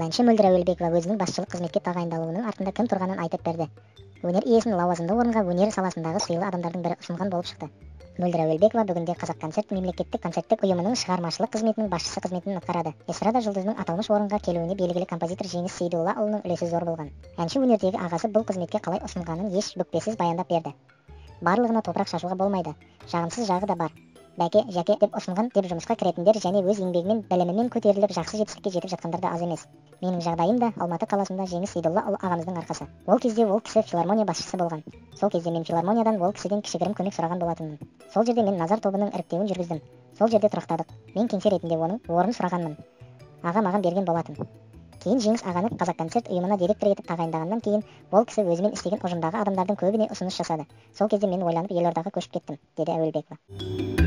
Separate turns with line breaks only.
әнші Мөлдір Әуелбекова өзінің басшылық қызметке тағайындалуының артында кім тұрғанын айтып берді. Өнер иесін лауазымды орынға өнер саласындағы сыйлы адамдардың бірі ұсынған болып шықты. Мөлдір Әуелбекова бүгінде Қазақконцерт мемлекеттік концерттік ұйымының шығармашылық қызметінің басшысы қызметін атқарады. Эстрада жұлдызының аталмыш орынға келуіне белгілі композитор Жеңіс Сейдоллаұлының үлесі зор болған. Әнші өнердегі ағасы бұл қызметке қалай ұсынғанын еш бүкпесіз баяндап берді. Барлығына топырақ шашуға болмайды. Жағымсыз жағы да бар. Бәке, жәке деп ұсынған деп жұмысқа кіретіндер және өз еңбегімен, білімімен көтеріліп жақсы жетістікке жетіп жатқандар да аз емес. Менің жағдайым да Алматы қаласында Жеңіс Сейдоллаұлы ағамыздың арқасы. Ол кезде ол кісі филармония басшысы болған. Сол кезде мен филармониядан ол кісіден кішігірім көмек сұраған болатынмын. Сол жерде мен назар тобының іріктеуін жүргіздім. Сол жерде тұрақтадық. Мен кеңсе ретінде оның орнын сұрағанмын. Аға маған берген болатын. Кейін Жеңіс ағаны Қазақконцерт ұйымына директор етіп тағайындағаннан кейін ол кісі өзімен істеген ұжымдағы адамдардың көбіне ұсыныс жасады. Сол кезде мен ойланып елордаға көшіп кеттім, деді Әуелбекова.